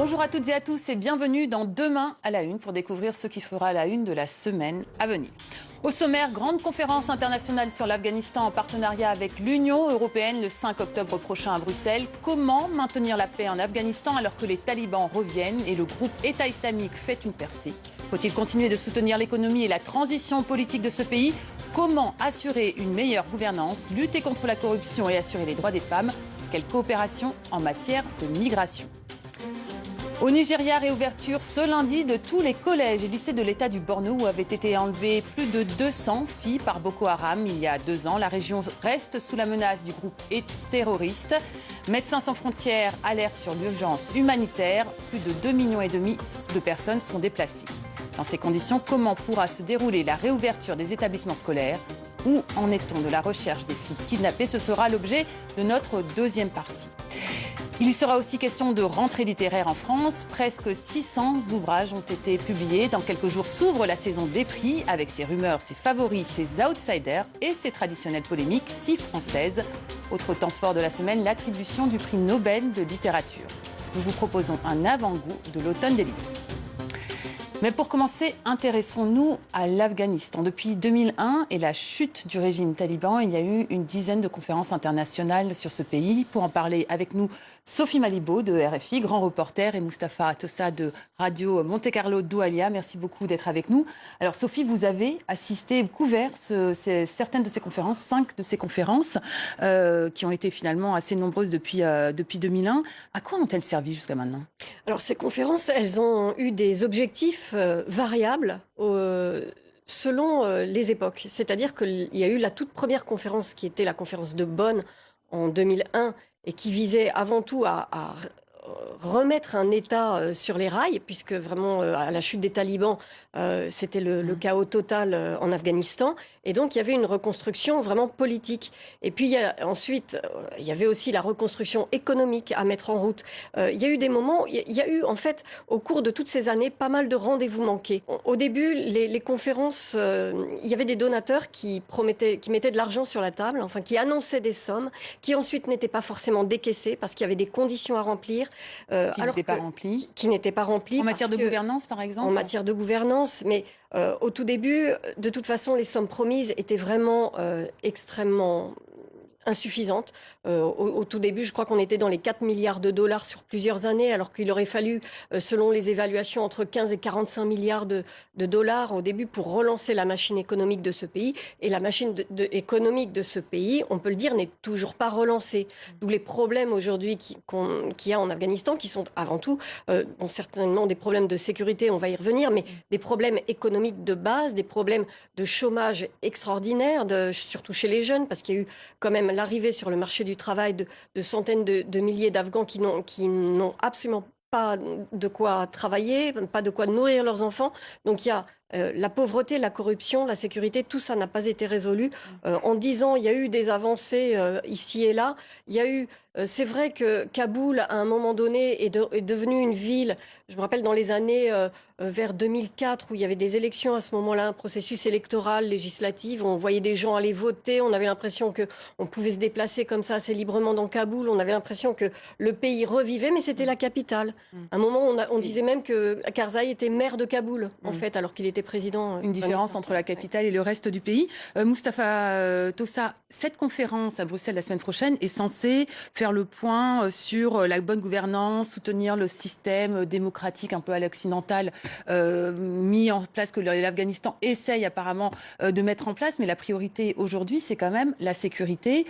Bonjour à toutes et à tous et bienvenue dans Demain à la Une pour découvrir ce qui fera la une de la semaine à venir. Au sommaire, grande conférence internationale sur l'Afghanistan en partenariat avec l'Union européenne le 5 octobre prochain à Bruxelles. Comment maintenir la paix en Afghanistan alors que les talibans reviennent et le groupe État islamique fait une percée? Faut-il continuer de soutenir l'économie et la transition politique de ce pays? Comment assurer une meilleure gouvernance, lutter contre la corruption et assurer les droits des femmes? Quelle coopération en matière de migration? Au Nigeria, réouverture ce lundi de tous les collèges et lycées de l'État du Borno où avaient été enlevées plus de 200 filles par Boko Haram il y a 2 ans. La région reste sous la menace du groupe terroriste. Médecins sans frontières alerte sur l'urgence humanitaire. Plus de 2,5 millions de personnes sont déplacées. Dans ces conditions, comment pourra se dérouler la réouverture des établissements scolaires? Où en est-on de la recherche des filles kidnappées? Ce sera l'objet de notre deuxième partie. Il y sera aussi question de rentrée littéraire en France. Presque 600 ouvrages ont été publiés. Dans quelques jours s'ouvre la saison des prix avec ses rumeurs, ses favoris, ses outsiders et ses traditionnelles polémiques si françaises. Autre temps fort de la semaine, l'attribution du prix Nobel de littérature. Nous vous proposons un avant-goût de l'automne des livres. Mais pour commencer, intéressons-nous à l'Afghanistan. Depuis 2001 et la chute du régime taliban, il y a eu une dizaine de conférences internationales sur ce pays. Pour en parler avec nous, Sophie Malibaud de RFI, grand reporter, et Mustapha Tossa de Radio Monte Carlo Doualiya. Merci beaucoup d'être avec nous. Alors Sophie, vous avez assisté, couvert certaines de ces conférences, 5 de ces conférences, qui ont été finalement assez nombreuses depuis 2001. À quoi ont-elles servi jusqu'à maintenant? Alors ces conférences, elles ont eu des objectifs variables selon les époques. C'est-à-dire qu'il y a eu la toute première conférence qui était la conférence de Bonn en 2001 et qui visait avant tout à remettre un État sur les rails, puisque vraiment à la chute des talibans, c'était le chaos total en Afghanistan. Et donc il y avait une reconstruction vraiment politique. Et puis ensuite, il y avait aussi la reconstruction économique à mettre en route. Il y a eu des moments, il y a eu en fait, au cours de toutes ces années, pas mal de rendez-vous manqués. Au début, les conférences, il y avait des donateurs qui mettaient de l'argent sur la table, enfin qui annonçaient des sommes, qui ensuite n'étaient pas forcément décaissées parce qu'il y avait des conditions à remplir. Qui n'étaient pas remplis. En matière de gouvernance, par exemple? En matière de gouvernance, mais au tout début, de toute façon, les sommes promises étaient vraiment extrêmement insuffisante. Au tout début, je crois qu'on était dans les 4 milliards de dollars sur plusieurs années, alors qu'il aurait fallu, selon les évaluations, entre 15 et 45 milliards de dollars au début pour relancer la machine économique de ce pays. Et la machine économique de ce pays, on peut le dire, n'est toujours pas relancée. D'où les problèmes aujourd'hui qu'il y a en Afghanistan, qui sont avant tout, certainement des problèmes de sécurité, on va y revenir, mais des problèmes économiques de base, des problèmes de chômage extraordinaire, surtout chez les jeunes, parce qu'il y a eu quand même l'arrivée sur le marché du travail de centaines de milliers d'Afghans qui n'ont absolument pas de quoi travailler, pas de quoi nourrir leurs enfants. Donc il y a la pauvreté, la corruption, la sécurité, tout ça n'a pas été résolu. En 10 ans, il y a eu des avancées ici et là. Il y a eu, c'est vrai que Kaboul, à un moment donné, est devenue une ville, je me rappelle dans les années vers 2004, où il y avait des élections à ce moment-là, un processus électoral, législatif, on voyait des gens aller voter, on avait l'impression qu'on pouvait se déplacer comme ça assez librement dans Kaboul, on avait l'impression que le pays revivait, mais c'était la capitale. À un moment, on disait même que Karzai était maire de Kaboul, en fait, alors qu'il était président. Une différence entre la capitale et le reste du pays. Mustapha Tossa, cette conférence à Bruxelles la semaine prochaine est censée faire le point sur la bonne gouvernance, soutenir le système démocratique un peu à l'occidental mis en place, que l'Afghanistan essaye apparemment de mettre en place. Mais la priorité aujourd'hui, c'est quand même la sécurité.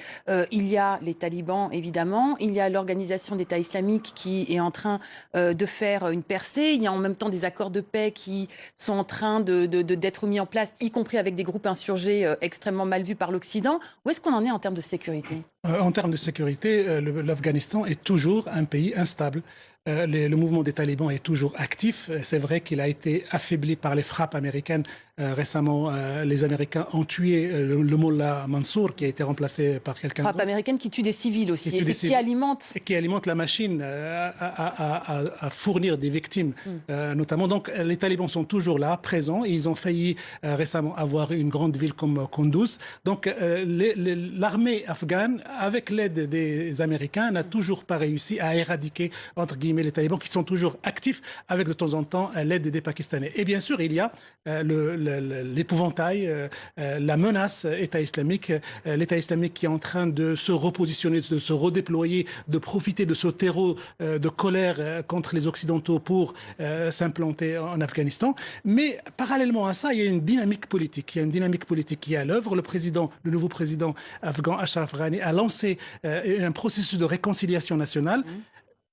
Il y a les talibans, évidemment. Il y a l'organisation d'État islamique qui est en train de faire une percée. Il y a en même temps des accords de paix qui sont en train d'être mis en place, y compris avec des groupes insurgés extrêmement mal vus par l'Occident. Où est-ce qu'on en est en termes de sécurité? En termes de sécurité, l'Afghanistan est toujours un pays instable. Le mouvement des talibans est toujours actif. C'est vrai qu'il a été affaibli par les frappes américaines. Récemment, les Américains ont tué le mullah Mansour, qui a été remplacé par quelqu'un d'autre. Frappe américaine qui tue des civils aussi, qui alimente la machine à fournir des victimes, notamment. Donc, les talibans sont toujours là, présents. Ils ont failli récemment avoir une grande ville comme Kunduz. Donc, l'armée afghane, avec l'aide des Américains, n'a toujours pas réussi à éradiquer, entre guillemets, réprimer les talibans qui sont toujours actifs avec de temps en temps l'aide des Pakistanais. Et bien sûr, il y a l'épouvantail, la menace État islamique, l'État islamique qui est en train de se repositionner, de se redéployer, de profiter de ce terreau de colère contre les Occidentaux pour s'implanter en Afghanistan. Mais parallèlement à ça, il y a une dynamique politique. Il y a une dynamique politique qui est à l'œuvre. Le nouveau président afghan, Ashraf Ghani, a lancé un processus de réconciliation nationale.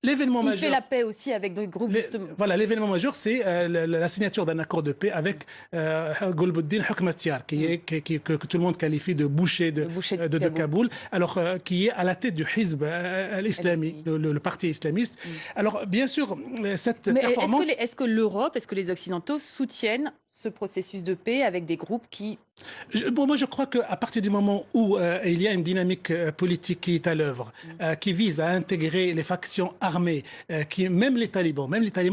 L'événement majeur. Il fait la paix aussi avec d'autres groupes, justement. Voilà, l'événement majeur, c'est la signature d'un accord de paix avec Gulbuddin Hekmatyar, que tout le monde qualifie de boucher de Kaboul, alors qui est à la tête du Hizb al-Islami, le parti islamiste. Alors, bien sûr, cette performance... Est-ce que l'Europe, est-ce que les Occidentaux soutiennent ce processus de paix avec des groupes qui... Moi, je crois qu'à partir du moment où il y a une dynamique politique qui est à l'œuvre, qui vise à intégrer les factions armées, même les talibans,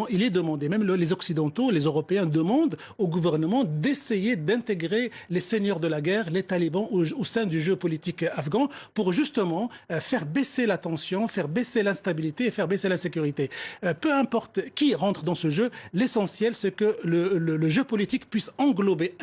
il est demandé, même les Occidentaux, les Européens demandent au gouvernement d'essayer d'intégrer les seigneurs de la guerre, les talibans, au sein du jeu politique afghan, pour justement faire baisser la tension, faire baisser l'instabilité et faire baisser l'insécurité. Peu importe qui rentre dans ce jeu, l'essentiel, c'est que le jeu politique puisse englober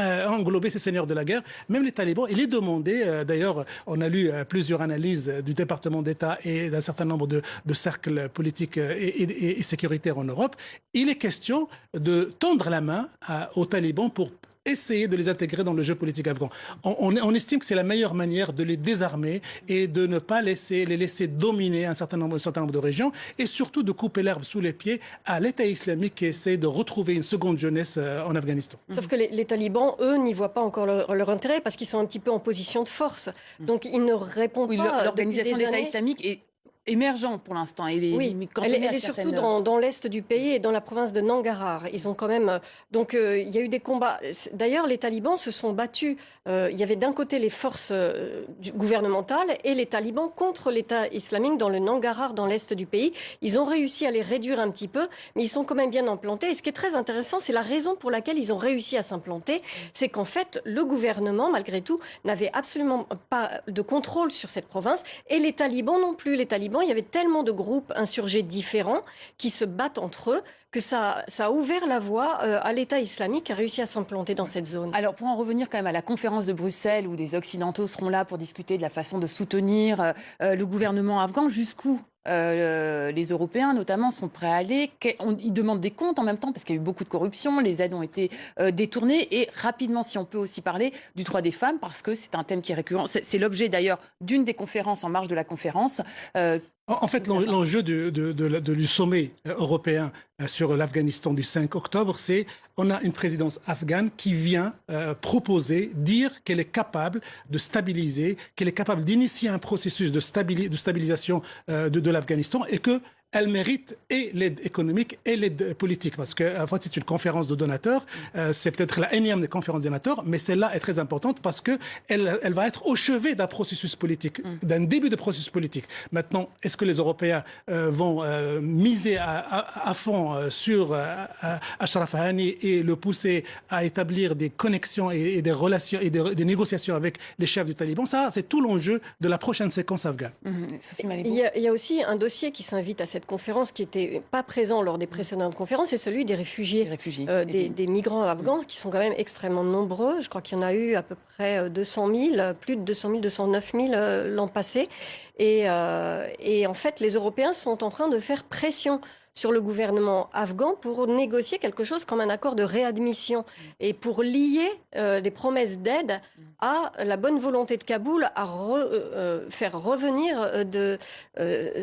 ces seigneurs de la guerre, même les talibans. Il est demandé, d'ailleurs, on a lu plusieurs analyses du département d'État et d'un certain nombre de cercles politiques et sécuritaires en Europe. Il est question de tendre la main aux talibans pour essayer de les intégrer dans le jeu politique afghan. On estime que c'est la meilleure manière de les désarmer et de ne pas les laisser dominer un certain nombre de régions et surtout de couper l'herbe sous les pieds à l'État islamique qui essaie de retrouver une seconde jeunesse en Afghanistan. Sauf que les talibans, eux, n'y voient pas encore leur intérêt parce qu'ils sont un petit peu en position de force. Donc ils ne répondent pas. L'organisation d'État islamique est émergent pour l'instant. Elle est surtout dans l'est du pays et dans la province de Nangarhar. Ils ont quand même... Donc, il y a eu des combats. D'ailleurs, les talibans se sont battus. Il y avait d'un côté les forces gouvernementales et les talibans contre l'État islamique dans le Nangarhar, dans l'est du pays. Ils ont réussi à les réduire un petit peu, mais ils sont quand même bien implantés. Et ce qui est très intéressant, c'est la raison pour laquelle ils ont réussi à s'implanter. C'est qu'en fait, le gouvernement, malgré tout, n'avait absolument pas de contrôle sur cette province. Et les talibans non plus. Les talibans, il y avait tellement de groupes insurgés différents qui se battent entre eux que ça a ouvert la voie à l'État islamique qui a réussi à s'implanter dans cette zone. Alors pour en revenir quand même à la conférence de Bruxelles où des Occidentaux seront là pour discuter de la façon de soutenir le gouvernement afghan, jusqu'où les Européens notamment sont prêts à aller. Ils demandent des comptes en même temps parce qu'il y a eu beaucoup de corruption, les aides ont été détournées et rapidement, si on peut aussi parler du droit des femmes parce que c'est un thème qui est récurrent. C'est l'objet d'ailleurs d'une des conférences en marge de la conférence. En fait, l'enjeu du sommet européen sur l'Afghanistan du 5 octobre, c'est on a une présidence afghane qui vient proposer, dire qu'elle est capable de stabiliser, qu'elle est capable d'initier un processus de stabilisation de l'Afghanistan et que elle mérite et l'aide économique et l'aide politique. Parce que en fait, c'est une conférence de donateurs. C'est peut-être la énième des conférences de donateurs, mais celle-là est très importante parce qu'elle va être au chevet d'un processus politique, d'un début de processus politique. Maintenant, est-ce que les Européens vont miser à fond sur Ashraf Ghani et le pousser à établir des connexions et des relations et des négociations avec les chefs du Taliban? Ça, c'est tout l'enjeu de la prochaine séquence afghane. Il y a aussi un dossier qui s'invite à cette conférence qui n'était pas présent lors des précédentes conférences, c'est celui des réfugiés, des migrants afghans qui sont quand même extrêmement nombreux. Je crois qu'il y en a eu à peu près 200 000, plus de 200 000, 209 000 l'an passé. Et en fait, les Européens sont en train de faire pression sur le gouvernement afghan pour négocier quelque chose comme un accord de réadmission et pour lier des promesses d'aide à la bonne volonté de Kaboul à faire revenir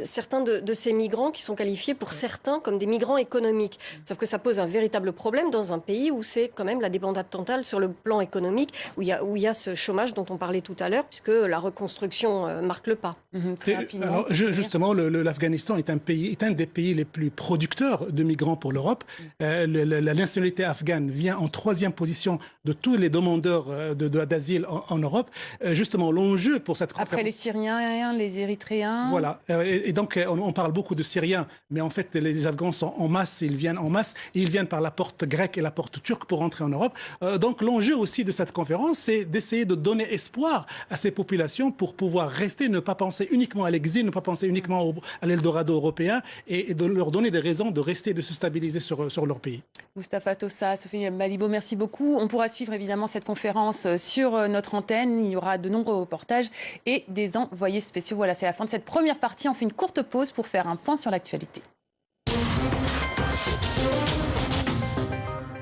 certains de ces migrants qui sont qualifiés pour certains comme des migrants économiques. Sauf que ça pose un véritable problème dans un pays où c'est quand même la débandade totale sur le plan économique, où il y a ce chômage dont on parlait tout à l'heure, puisque la reconstruction marque le pas. Très rapidement. Alors, justement, l'Afghanistan est un des pays les plus producteurs de migrants pour l'Europe. La nationalité afghane vient en 3e position de tous les demandeurs d'asile en Europe. Justement, l'enjeu pour cette conférence... Après les Syriens, les Érythréens... Voilà. Et donc, on parle beaucoup de Syriens, mais en fait, les Afghans sont en masse, ils viennent en masse, et ils viennent par la porte grecque et la porte turque pour entrer en Europe. Donc, l'enjeu aussi de cette conférence, c'est d'essayer de donner espoir à ces populations pour pouvoir rester, ne pas penser uniquement à l'exil, ne pas penser uniquement à l'Eldorado européen, et de leur donner donner des raisons de rester, de se stabiliser sur leur pays. Mustapha Tossa, Sophie Malibo, merci beaucoup. On pourra suivre évidemment cette conférence sur notre antenne. Il y aura de nombreux reportages et des envoyés spéciaux. Voilà, c'est la fin de cette première partie. On fait une courte pause pour faire un point sur l'actualité.